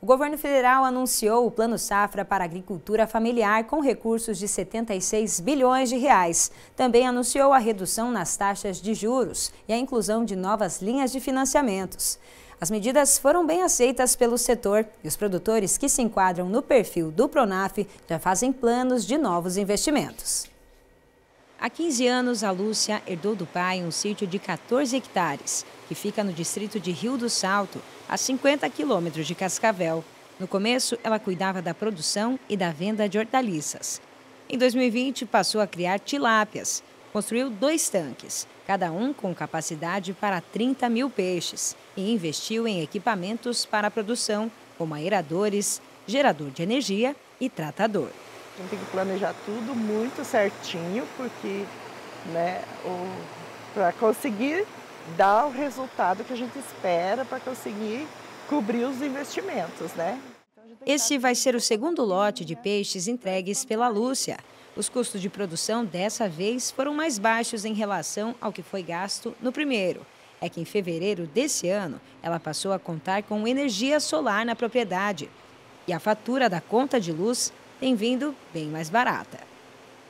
O governo federal anunciou o Plano Safra para a agricultura familiar com recursos de 76 bilhões de reais. Também anunciou a redução nas taxas de juros e a inclusão de novas linhas de financiamentos. As medidas foram bem aceitas pelo setor e os produtores que se enquadram no perfil do Pronaf já fazem planos de novos investimentos. Há 15 anos, a Lúcia herdou do pai um sítio de 14 hectares, que fica no distrito de Rio do Salto, a 50 quilômetros de Cascavel. No começo, ela cuidava da produção e da venda de hortaliças. Em 2020, passou a criar tilápias. Construiu 2 tanques, cada um com capacidade para 30 mil peixes, e investiu em equipamentos para a produção, como aeradores, gerador de energia e tratador. A gente tem que planejar tudo muito certinho, porque para conseguir dar o resultado que a gente espera, para conseguir cobrir os investimentos, né? Esse vai ser o segundo lote de peixes entregues pela Lúcia. Os custos de produção dessa vez foram mais baixos em relação ao que foi gasto no primeiro. É que em fevereiro desse ano, ela passou a contar com energia solar na propriedade. E a fatura da conta de luz tem vindo bem mais barata.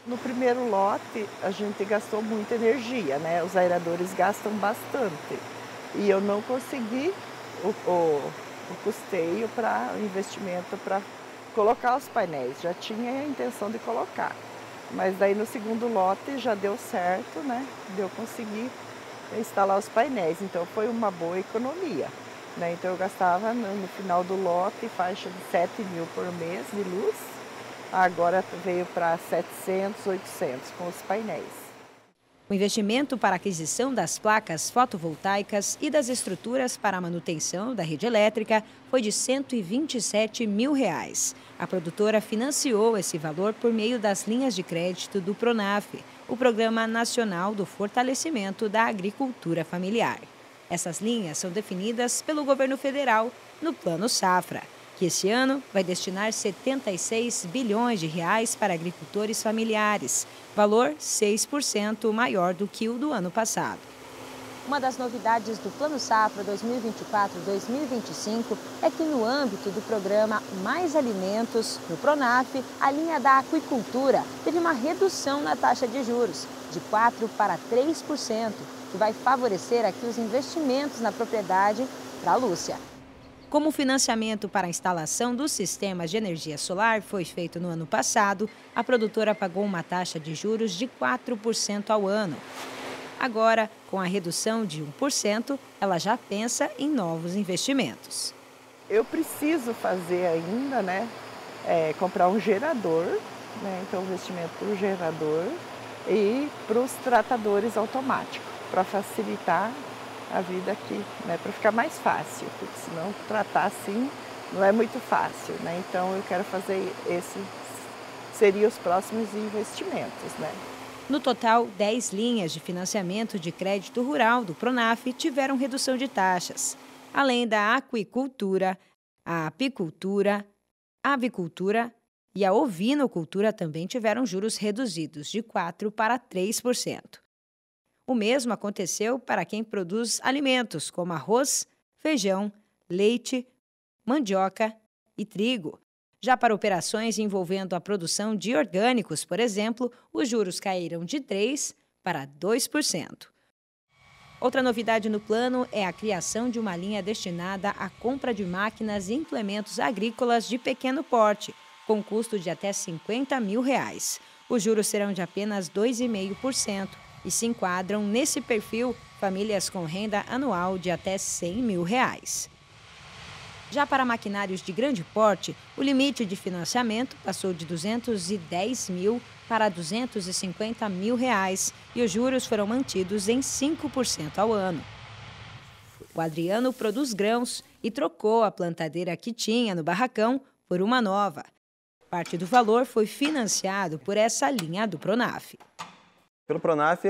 No primeiro lote, a gente gastou muita energia, né? Os aeradores gastam bastante. E eu não consegui o custeio para o investimento para colocar os painéis. Já tinha a intenção de colocar. Mas daí no segundo lote já deu certo, né? Eu consegui instalar os painéis. Então foi uma boa economia. Né? Então eu gastava no final do lote faixa de 7 mil por mês de luz. Agora veio para 700, 800 com os painéis. O investimento para a aquisição das placas fotovoltaicas e das estruturas para a manutenção da rede elétrica foi de R$ 127 mil. A produtora financiou esse valor por meio das linhas de crédito do Pronaf, o Programa Nacional do Fortalecimento da Agricultura Familiar. Essas linhas são definidas pelo governo federal no Plano Safra, que esse ano vai destinar 76 bilhões de reais para agricultores familiares, valor 6% maior do que o do ano passado. Uma das novidades do Plano Safra 2024-2025 é que no âmbito do programa Mais Alimentos, no Pronaf, a linha da aquicultura teve uma redução na taxa de juros, de 4% para 3%, que vai favorecer aqui os investimentos na propriedade para a Lúcia. Como o financiamento para a instalação dos sistemas de energia solar foi feito no ano passado, a produtora pagou uma taxa de juros de 4% ao ano. Agora, com a redução de 1%, ela já pensa em novos investimentos. Eu preciso fazer ainda, comprar um gerador, então investimento para o gerador e para os tratadores automáticos, para facilitar a vida aqui, para ficar mais fácil, porque senão tratar assim não é muito fácil, Então eu quero fazer seriam os próximos investimentos, No total, 10 linhas de financiamento de crédito rural do Pronaf tiveram redução de taxas, além da aquicultura, a apicultura, a avicultura e a ovinocultura também tiveram juros reduzidos de 4% para 3%. O mesmo aconteceu para quem produz alimentos como arroz, feijão, leite, mandioca e trigo. Já para operações envolvendo a produção de orgânicos, por exemplo, os juros caíram de 3% para 2%. Outra novidade no plano é a criação de uma linha destinada à compra de máquinas e implementos agrícolas de pequeno porte, com custo de até R$ 50 mil. Os juros serão de apenas 2,5%. E se enquadram nesse perfil famílias com renda anual de até R$ 100 mil. Já para maquinários de grande porte, o limite de financiamento passou de 210 mil para 250 mil e os juros foram mantidos em 5% ao ano. O Adriano produz grãos e trocou a plantadeira que tinha no barracão por uma nova. Parte do valor foi financiado por essa linha do Pronaf. Pelo Pronaf,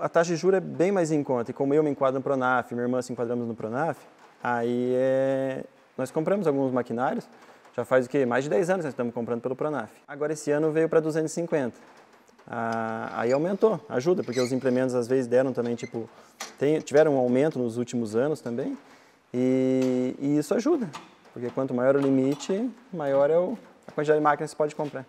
a taxa de juros é bem mais em conta. E como eu me enquadro no Pronaf, minha irmã se enquadramos no Pronaf, aí nós compramos alguns maquinários. Já faz o quê? Mais de 10 anos nós estamos comprando pelo Pronaf. Agora esse ano veio para 250. Aí aumentou, ajuda, porque os implementos às vezes deram também, tiveram um aumento nos últimos anos também. E isso ajuda, porque quanto maior o limite, maior é a quantidade de máquinas que você pode comprar.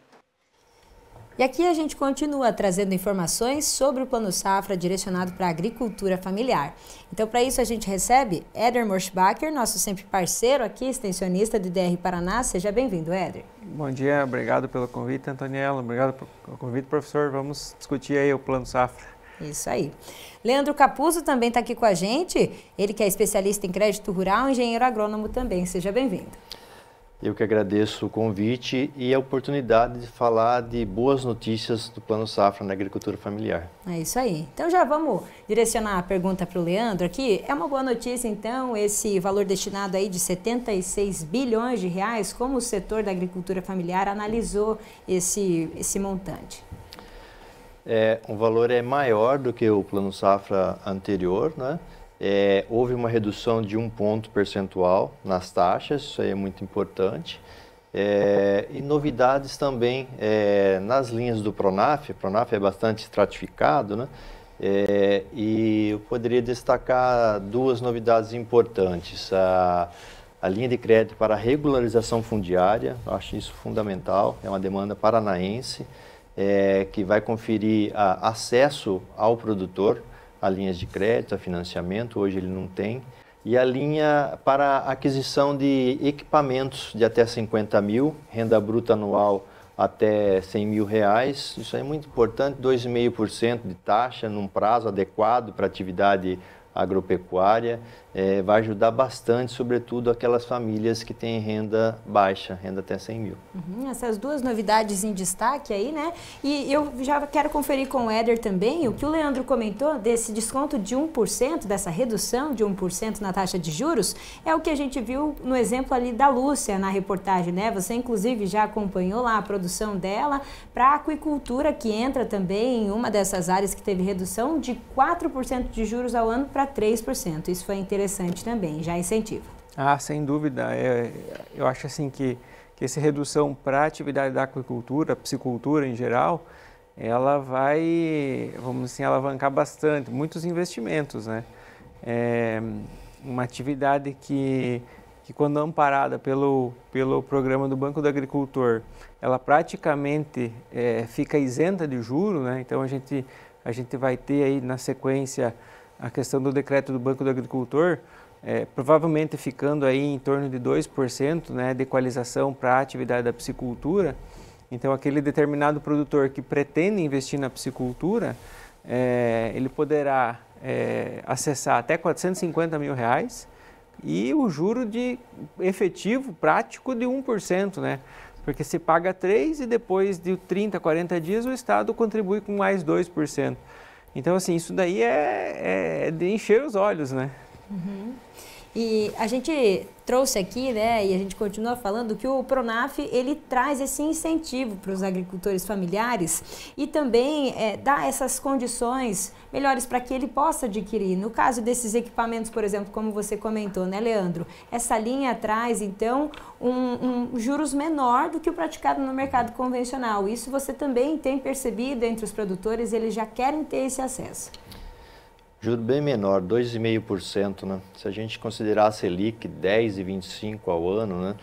E aqui a gente continua trazendo informações sobre o Plano Safra direcionado para a agricultura familiar. Então, para isso, a gente recebe Éder Morschbacher, nosso sempre parceiro aqui, extensionista do IDR Paraná. Seja bem-vindo, Éder. Bom dia, obrigado pelo convite, Antoniela. Obrigado pelo convite, professor. Vamos discutir aí o Plano Safra. Isso aí. Leandro Capuzzo também está aqui com a gente. Ele que é especialista em crédito rural, engenheiro agrônomo também. Seja bem-vindo. Eu que agradeço o convite e a oportunidade de falar de boas notícias do Plano Safra na agricultura familiar. É isso aí. Então já vamos direcionar a pergunta para o Leandro aqui. É uma boa notícia, então, esse valor destinado aí de 76 bilhões de reais, como o setor da agricultura familiar analisou esse montante? O valor é maior do que o Plano Safra anterior, né? Houve uma redução de 1 ponto percentual nas taxas, isso aí é muito importante. E novidades também nas linhas do Pronaf. O Pronaf é bastante estratificado, né? E eu poderia destacar 2 novidades importantes. A linha de crédito para regularização fundiária, eu acho isso fundamental, é uma demanda paranaense, que vai conferir acesso ao produtor a linhas de crédito, a financiamento, hoje ele não tem, e a linha para aquisição de equipamentos de até 50 mil, renda bruta anual até 100 mil reais, isso é muito importante, 2,5% de taxa num prazo adequado para atividade agropecuária, vai ajudar bastante, sobretudo aquelas famílias que têm renda baixa, renda até 100 mil. Essas 2 novidades em destaque aí, né? E eu já quero conferir com o Éder também o que o Leandro comentou desse desconto de 1%, dessa redução de 1% na taxa de juros, é o que a gente viu no exemplo ali da Lúcia na reportagem, né? Você inclusive já acompanhou lá a produção dela para a aquicultura, que entra também em uma dessas áreas que teve redução de 4% de juros ao ano para 3%. Isso foi interessante também, já incentiva. Sem dúvida. Eu acho assim que essa redução para a atividade da aquicultura, piscicultura em geral, ela vai, vamos assim, alavancar bastante, muitos investimentos, né? Uma atividade que quando amparada pelo programa do Banco do Agricultor, ela praticamente fica isenta de juros, né? Então a gente vai ter aí na sequência a questão do decreto do Banco do Agricultor, provavelmente ficando aí em torno de 2%, né, de equalização para a atividade da piscicultura. Então, aquele determinado produtor que pretende investir na piscicultura, ele poderá acessar até 450 mil reais e o juro de efetivo prático de 1%, né? Porque se paga 3% e depois de 30, 40 dias o Estado contribui com mais 2%. Então, assim, isso daí é de encher os olhos, né? E a gente trouxe aqui, né, e a gente continua falando que o Pronaf, ele traz esse incentivo para os agricultores familiares e também dá essas condições melhores para que ele possa adquirir. No caso desses equipamentos, por exemplo, como você comentou, né, Leandro? Essa linha traz, então, um juros menor do que o praticado no mercado convencional. Isso você também tem percebido entre os produtores, eles já querem ter esse acesso. Juro bem menor, 2,5%, né? Se a gente considerar a Selic 10,25% ao ano, né?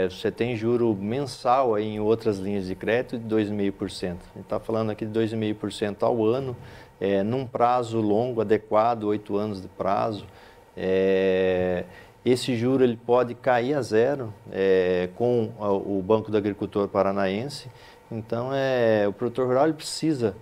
Você tem juro mensal aí em outras linhas de crédito de 2,5%. A gente está falando aqui de 2,5% ao ano, num prazo longo, adequado, 8 anos de prazo. Esse juro ele pode cair a zero com o Banco do Agricultor Paranaense. Então, o produtor rural ele precisa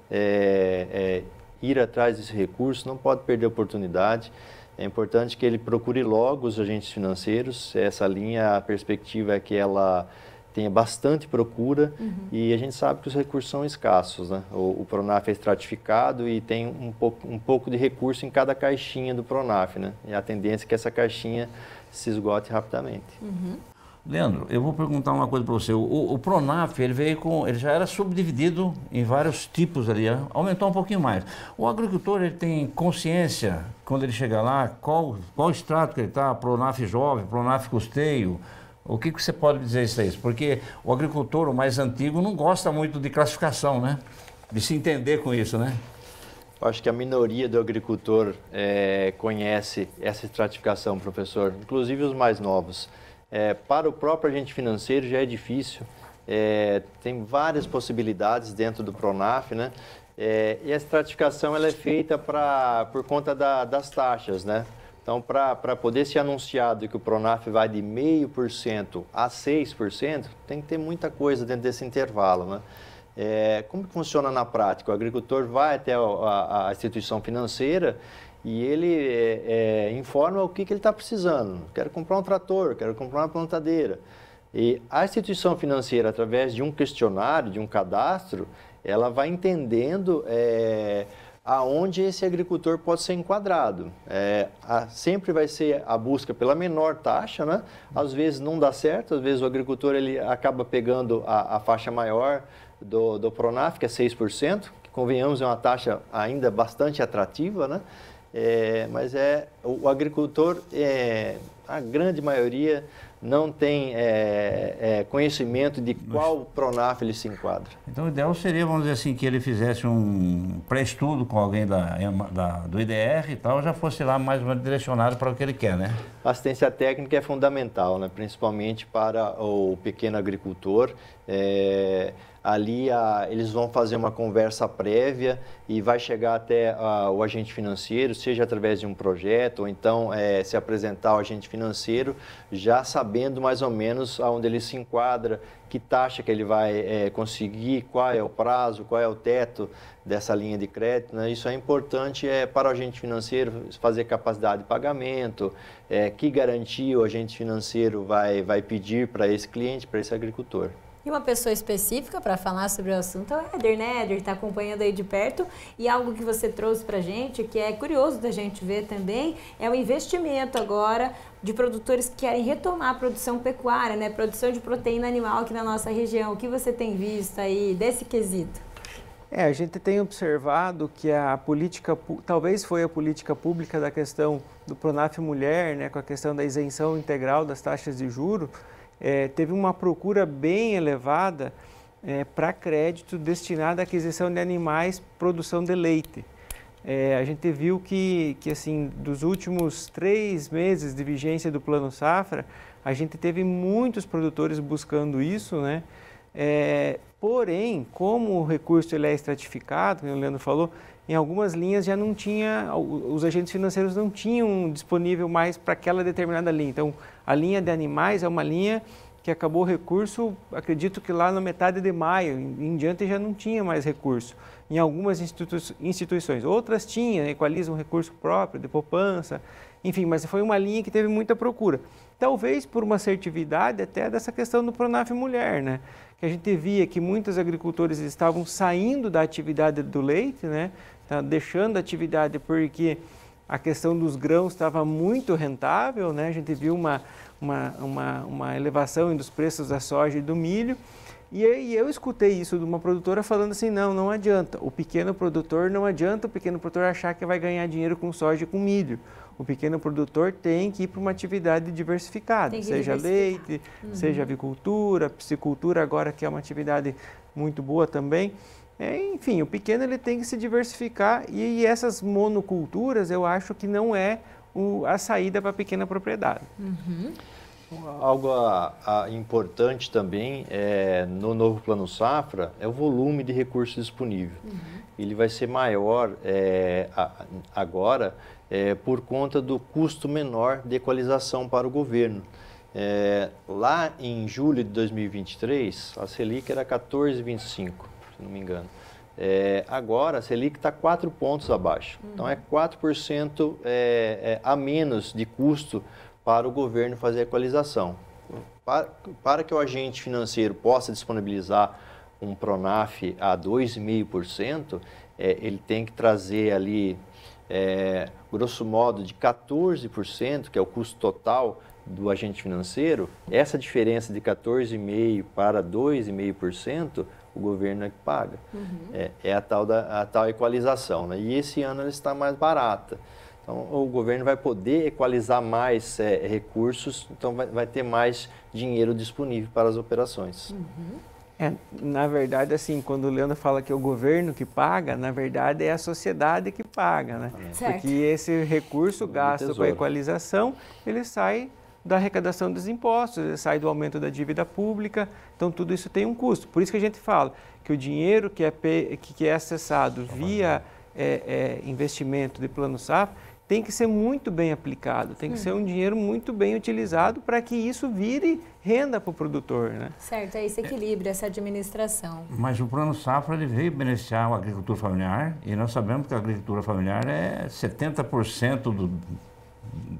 ir atrás desse recurso, não pode perder a oportunidade. É importante que ele procure logo os agentes financeiros. Essa linha, a perspectiva é que ela tenha bastante procura e a gente sabe que os recursos são escassos, né? O Pronaf é estratificado e tem um pouco de recurso em cada caixinha do Pronaf, né? E a tendência é que essa caixinha se esgote rapidamente. Leandro, eu vou perguntar uma coisa para você. O Pronaf, ele já era subdividido em vários tipos ali, aumentou um pouquinho mais. O agricultor, ele tem consciência, quando ele chega lá, qual extrato que ele está, Pronaf jovem, Pronaf custeio, o que você pode dizer isso aí? Porque o agricultor, o mais antigo, não gosta muito de classificação, né? De se entender com isso, né? Eu acho que a minoria do agricultor conhece essa estratificação, professor, inclusive os mais novos. Para o próprio agente financeiro já é difícil, tem várias possibilidades dentro do Pronaf, né? E a estratificação ela é feita por conta das taxas, né? Então, para poder ser anunciado que o Pronaf vai de 0,5% a 6%, tem que ter muita coisa dentro desse intervalo, né? Como que funciona na prática? O agricultor vai até a instituição financeira e ele informa o que ele está precisando. Quero comprar um trator, quero comprar uma plantadeira. E a instituição financeira, através de um questionário, de um cadastro, ela vai entendendo aonde esse agricultor pode ser enquadrado. Sempre vai ser a busca pela menor taxa, né? Às vezes não dá certo, às vezes o agricultor ele acaba pegando a faixa maior do Pronaf, que é 6%, que convenhamos é uma taxa ainda bastante atrativa, né? Mas o agricultor, a grande maioria, não tem conhecimento de qual Pronaf ele se enquadra. Então, o ideal seria, vamos dizer assim, que ele fizesse um pré-estudo com alguém do IDR e tal, já fosse lá mais ou menos direcionado para o que ele quer, né? A assistência técnica é fundamental, né? Principalmente para o pequeno agricultor. Ali eles vão fazer uma conversa prévia e vai chegar até o agente financeiro, seja através de um projeto ou então se apresentar ao agente financeiro, já sabendo mais ou menos aonde ele se enquadra, que taxa que ele vai conseguir, qual é o prazo, qual é o teto dessa linha de crédito, né? Isso é importante para o agente financeiro fazer capacidade de pagamento, que garantia o agente financeiro vai pedir para esse cliente, para esse agricultor. E uma pessoa específica para falar sobre o assunto é o Éder, né? Éder está acompanhando aí de perto, e algo que você trouxe para a gente, que é curioso da gente ver também, é o investimento agora de produtores que querem retomar a produção pecuária, né? Produção de proteína animal aqui na nossa região. O que você tem visto aí desse quesito? A gente tem observado que a política, talvez foi a política pública da questão do Pronaf Mulher, né? Com a questão da isenção integral das taxas de juros, teve uma procura bem elevada para crédito destinado à aquisição de animais, produção de leite. A gente viu que assim, dos últimos 3 meses de vigência do Plano Safra, a gente teve muitos produtores buscando isso, né? Porém, como o recurso ele é estratificado, como o Leandro falou, em algumas linhas já não tinha, os agentes financeiros não tinham disponível mais para aquela determinada linha. Então, a linha de animais é uma linha que acabou o recurso, acredito que lá na metade de maio, em diante já não tinha mais recurso. Em algumas instituições, outras tinham, equalizam recurso próprio, de poupança, enfim, mas foi uma linha que teve muita procura. Talvez por uma assertividade até dessa questão do Pronaf Mulher, né? Que a gente via que muitos agricultores estavam saindo da atividade do leite, né? Deixando a atividade porque a questão dos grãos estava muito rentável, né? A gente viu uma elevação dos preços da soja e do milho. E aí eu escutei isso de uma produtora falando assim, não adianta, o pequeno produtor não adianta o pequeno produtor achar que vai ganhar dinheiro com soja e com milho. O pequeno produtor tem que ir para uma atividade diversificada, seja leite, seja avicultura, piscicultura agora que é uma atividade muito boa também. Enfim, o pequeno ele tem que se diversificar e essas monoculturas eu acho que não é a saída para a pequena propriedade. Algo importante também no novo Plano Safra é o volume de recursos disponível. Ele vai ser maior agora por conta do custo menor de equalização para o governo. Lá em julho de 2023, a Selic era 14,25, se não me engano. Agora a Selic está 4 pontos abaixo. Então é 4% a menos de custo para o governo fazer a equalização. Para que o agente financeiro possa disponibilizar um Pronaf a 2,5%, ele tem que trazer ali, grosso modo, de 14%, que é o custo total do agente financeiro. Essa diferença de 14,5% para 2,5%, o governo é que paga. A tal equalização, né? E esse ano ela está mais barata. Então, o governo vai poder equalizar mais recursos, então vai ter mais dinheiro disponível para as operações. Na verdade, assim, quando o Leandro fala que é o governo que paga, na verdade é a sociedade que paga, né? Porque esse recurso gasto com a equalização, ele sai da arrecadação dos impostos, sai do aumento da dívida pública, então tudo isso tem um custo. Por isso que a gente fala que o dinheiro que é acessado via investimento de Plano Safra tem que ser muito bem aplicado, tem que ser um dinheiro muito bem utilizado para que isso vire renda para o produtor, né? Certo, é esse equilíbrio, essa administração. Mas o Plano Safra ele veio beneficiar a agricultura familiar e nós sabemos que a agricultura familiar é 70%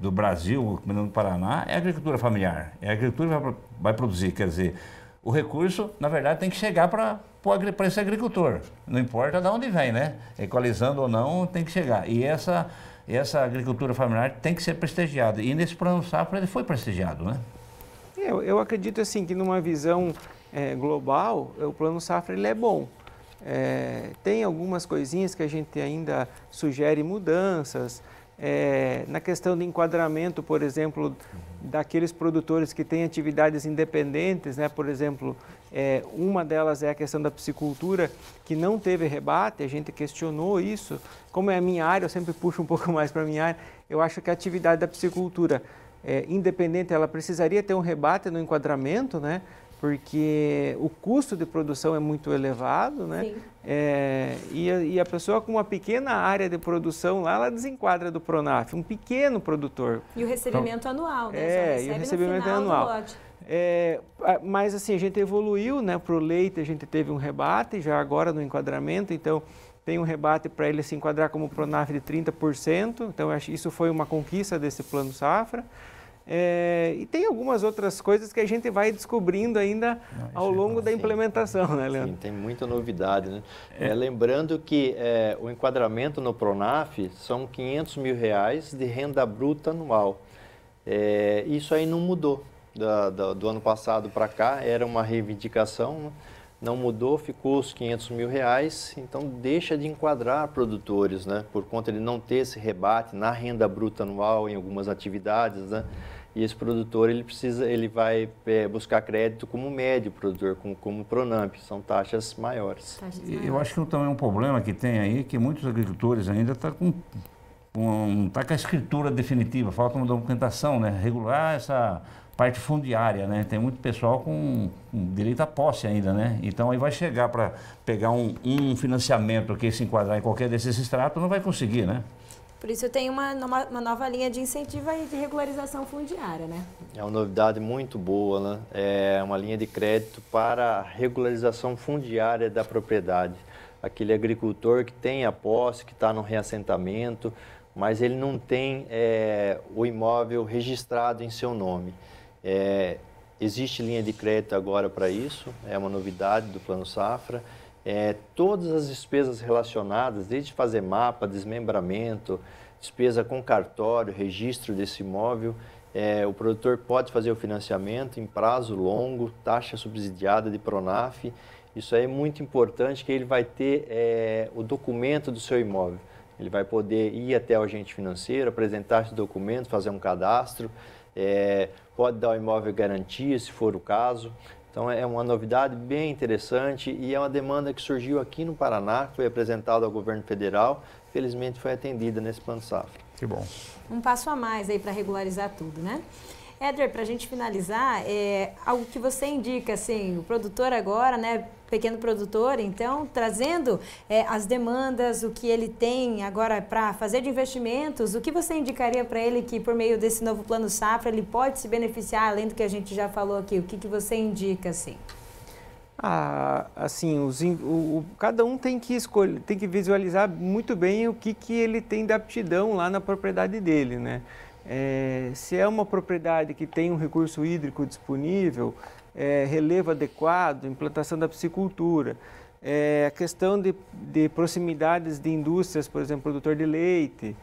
do Brasil, no Paraná, é agricultura familiar. É a agricultura que vai produzir, quer dizer, o recurso, na verdade, tem que chegar para esse agricultor. Não importa de onde vem, né? Equalizando ou não, tem que chegar. E essa agricultura familiar tem que ser prestigiada. E nesse Plano Safra ele foi prestigiado, né? Eu acredito assim que numa visão global, o Plano Safra ele é bom. Tem algumas coisinhas que a gente ainda sugere mudanças. Na questão de enquadramento, por exemplo, daqueles produtores que têm atividades independentes, né? Por exemplo, uma delas é a questão da piscicultura, que não teve rebate, a gente questionou isso. Como é a minha área, eu sempre puxo um pouco mais para a minha área, eu acho que a atividade da piscicultura independente, ela precisaria ter um rebate no enquadramento, né? Porque o custo de produção é muito elevado, né? E a pessoa com uma pequena área de produção lá, ela desenquadra do Pronaf, um pequeno produtor. E o recebimento anual, né? E o recebimento é anual. Mas assim, a gente evoluiu, né? Para o leite a gente teve um rebate, já agora no enquadramento, então tem um rebate para ele se enquadrar como Pronaf de 30%, então acho que isso foi uma conquista desse Plano Safra. E tem algumas outras coisas que a gente vai descobrindo ainda ao longo da implementação, né, Leandro? Sim, tem muita novidade, né? Lembrando que o enquadramento no Pronaf são R$500 mil de renda bruta anual. Isso aí não mudou do ano passado para cá, era uma reivindicação, né? Não mudou, ficou os R$500 mil, então deixa de enquadrar produtores, né? Por conta de não ter esse rebate na renda bruta anual em algumas atividades, né? E esse produtor ele vai buscar crédito como médio produtor, como Pronamp, são taxas maiores. Eu acho que também um problema que tem aí que muitos agricultores ainda estão com a escritura definitiva, falta uma documentação, né? Regular essa parte fundiária, né? Tem muito pessoal com direito à posse ainda, né? Então aí vai chegar para pegar um financiamento que se enquadrar em qualquer desses estratos, não vai conseguir, né? Por isso tem uma nova linha de incentivo e de regularização fundiária, né? É uma novidade muito boa, né? É uma linha de crédito para regularização fundiária da propriedade. Aquele agricultor que tem a posse, que está no reassentamento, mas ele não tem o imóvel registrado em seu nome. Existe linha de crédito agora para isso, é uma novidade do Plano Safra. Todas as despesas relacionadas, desde fazer mapa, desmembramento, despesa com cartório, registro desse imóvel, o produtor pode fazer o financiamento em prazo longo, taxa subsidiada de Pronaf. Isso aí é muito importante, que ele vai ter o documento do seu imóvel. Ele vai poder ir até o agente financeiro, apresentar esse documento, fazer um cadastro, pode dar o imóvel garantia, se for o caso. Então, é uma novidade bem interessante e é uma demanda que surgiu aqui no Paraná, foi apresentada ao governo federal, felizmente foi atendida nesse Plano Safra. Que bom. Um passo a mais aí para regularizar tudo, né? Éder, para a gente finalizar, algo que você indica, assim, o produtor agora, né, pequeno produtor, então, trazendo as demandas, o que ele tem agora para fazer de investimentos, o que você indicaria para ele que, por meio desse novo Plano Safra, ele pode se beneficiar, além do que a gente já falou aqui? O que você indica, assim? Assim, cada um tem que escolher, tem que visualizar muito bem o que ele tem de aptidão lá na propriedade dele, né? Se é uma propriedade que tem um recurso hídrico disponível, relevo adequado, implantação da piscicultura, a questão de proximidades de indústrias, por exemplo, produtor de leite,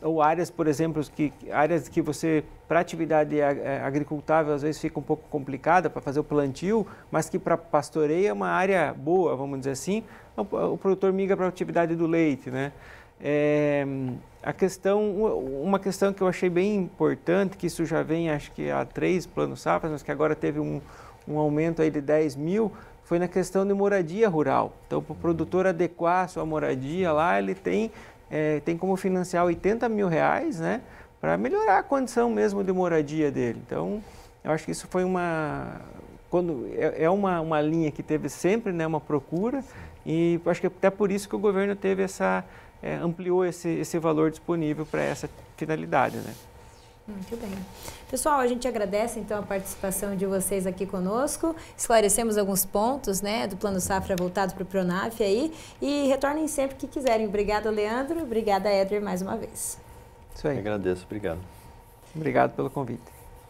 ou áreas, por exemplo, áreas que você, para atividade agricultável, às vezes fica um pouco complicada para fazer o plantio, mas que para pastoreio é uma área boa, vamos dizer assim, o produtor migra para a atividade do leite, né? Uma questão que eu achei bem importante, que isso já vem, acho que há 3 planos safras, mas que agora teve um aumento aí de 10 mil, foi na questão de moradia rural. Então, para o produtor adequar a sua moradia lá, ele tem como financiar R$80 mil, né, para melhorar a condição mesmo de moradia dele. Então, eu acho que isso foi uma linha que teve sempre, né, uma procura, e acho que até por isso que o governo teve ampliou esse valor disponível para essa finalidade, né? Muito bem. Pessoal, a gente agradece então a participação de vocês aqui conosco, esclarecemos alguns pontos, né, do Plano Safra voltado para o Pronaf aí, e retornem sempre que quiserem. Obrigada, Leandro, obrigada, Éder, mais uma vez. Isso aí. Eu agradeço, obrigado. Obrigado pelo convite.